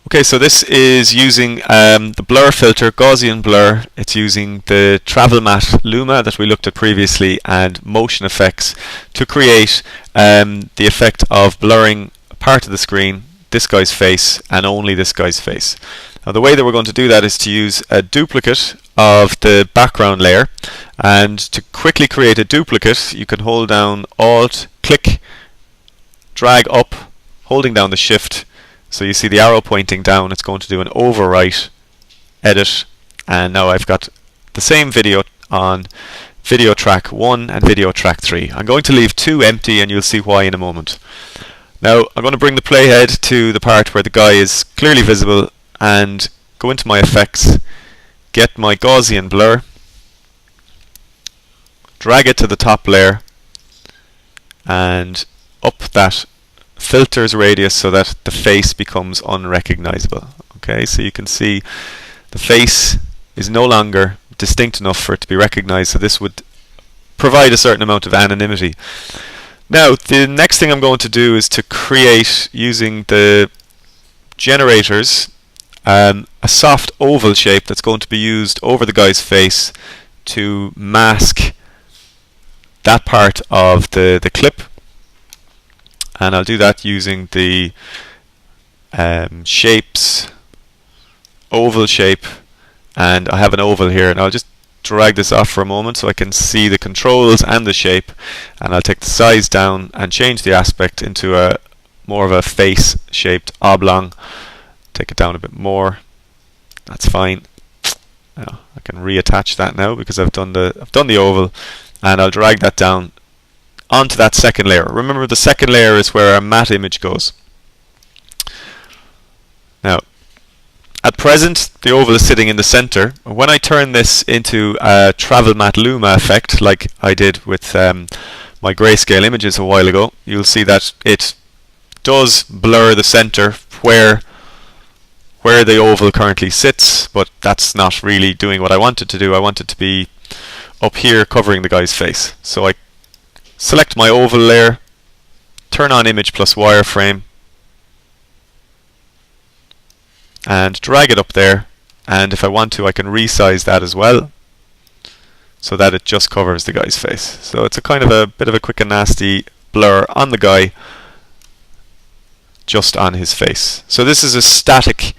Okay, so this is using the blur filter, Gaussian blur. It's using the Travel Matte Luma that we looked at previously and motion effects to create the effect of blurring a part of the screen, this guy's face, and only this guy's face. Now the way that we're going to do that is to use a duplicate of the background layer, and to quickly create a duplicate you can hold down Alt, click, drag up, holding down the Shift. So you see the arrow pointing down. It's going to do an overwrite, edit, and now I've got the same video on video track 1 and video track 3. I'm going to leave 2 empty and you'll see why in a moment. Now I'm going to bring the playhead to the part where the guy is clearly visible and go into my effects, get my Gaussian blur, drag it to the top layer and up that filters radius so that the face becomes unrecognizable. Okay, so you can see the face is no longer distinct enough for it to be recognized, so this would provide a certain amount of anonymity. Now the next thing I'm going to do is to create, using the generators, a soft oval shape that's going to be used over the guy's face to mask that part of the clip. And I'll do that using the shapes, oval shape, and I have an oval here, and I'll just drag this off for a moment so I can see the controls and the shape, and I'll take the size down and change the aspect into a more of a face shaped oblong. Take it down a bit more. That's fine. Now I can reattach that now because I've done the oval, and I'll drag that down onto that second layer. Remember, the second layer is where our matte image goes. Now, at present, the oval is sitting in the center. When I turn this into a Travel Matte Luma effect, like I did with my grayscale images a while ago, you'll see that it does blur the center where the oval currently sits, but that's not really doing what I want it to do. I want it to be up here covering the guy's face. So I select my oval layer, turn on image plus wireframe, and drag it up there, and if I want to I can resize that as well so that it just covers the guy's face. So it's a kind of a bit of a quick and nasty blur on the guy, just on his face. So this is a static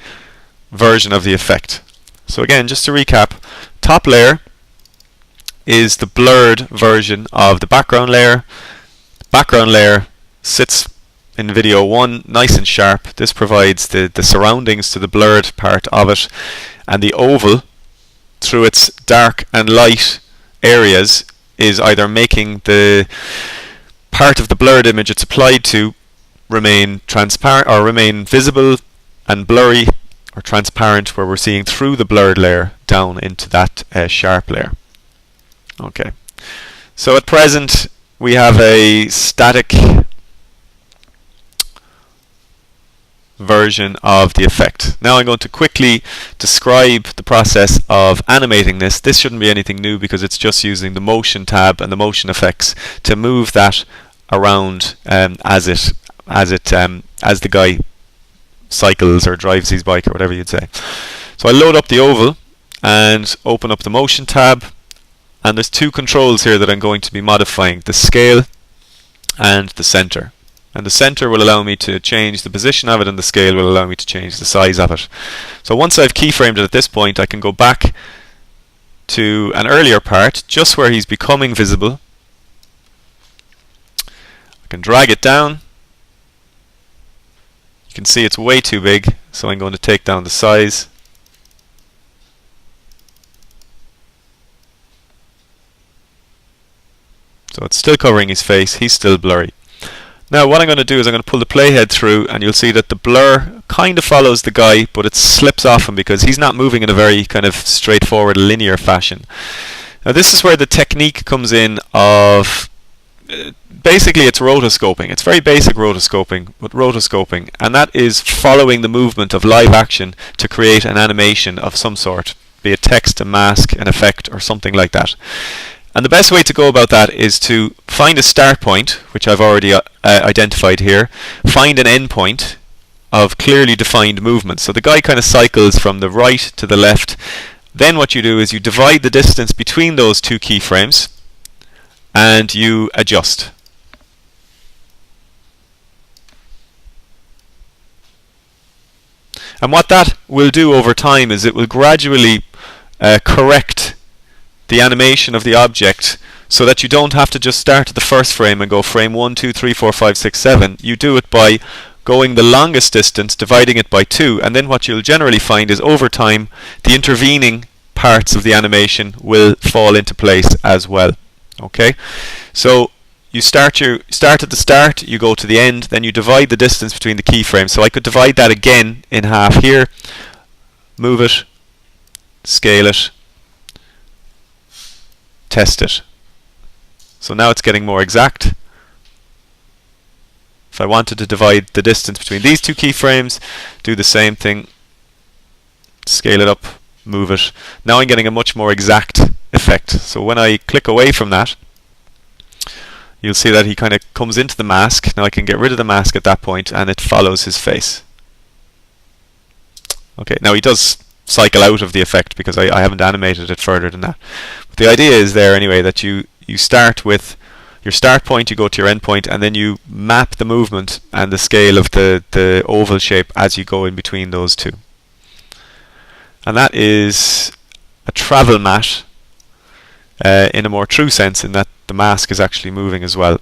version of the effect. So again, just to recap, top layer is the blurred version of the background layer. Background layer sits in video 1 nice and sharp. This provides the surroundings to the blurred part of it, and the oval, through its dark and light areas, is either making the part of the blurred image it's applied to remain transparent or remain visible and blurry, or transparent, where we're seeing through the blurred layer down into that sharp layer. Okay, so at present we have a static version of the effect. Now I'm going to quickly describe the process of animating this. This shouldn't be anything new because it's just using the motion tab and the motion effects to move that around as the guy cycles or drives his bike or whatever you'd say. So I load up the oval and open up the motion tab. And there's 2 controls here that I'm going to be modifying, the scale and the center. And the center will allow me to change the position of it, and the scale will allow me to change the size of it. So once I've keyframed it at this point, I can go back to an earlier part, just where he's becoming visible. I can drag it down. You can see it's way too big, so I'm going to take down the size. So it's still covering his face, he's still blurry. Now what I'm going to do is I'm going to pull the playhead through, and you'll see that the blur kind of follows the guy, but it slips off him because he's not moving in a very kind of straightforward linear fashion. Now this is where the technique comes in of basically it's rotoscoping. It's very basic rotoscoping, but rotoscoping, and that is following the movement of live action to create an animation of some sort, be it text, a mask, an effect, or something like that. And the best way to go about that is to find a start point, which I've already identified here, find an end point, of clearly defined movement. So the guy kind of cycles from the right to the left. Then what you do is you divide the distance between those two keyframes and you adjust. And what that will do over time is it will gradually correct the animation of the object so that you don't have to just start at the first frame and go frame 1, 2, 3, 4, 5, 6, 7. You do it by going the longest distance, dividing it by 2, and then what you'll generally find is over time the intervening parts of the animation will fall into place as well. Okay, so you start at the start, you go to the end, then you divide the distance between the keyframes. So I could divide that again in half here, move it, scale it, test it. So now it's getting more exact. If I wanted to divide the distance between these two keyframes, do the same thing, scale it up, move it. Now I'm getting a much more exact effect. So when I click away from that, you'll see that he kind of comes into the mask. Now I can get rid of the mask at that point and it follows his face. Okay, now he does cycle out of the effect because I haven't animated it further than that. But the idea is there anyway that you start with your start point, you go to your end point, and then you map the movement and the scale of the oval shape as you go in between those two. And that is a travel matte in a more true sense, in that the mask is actually moving as well.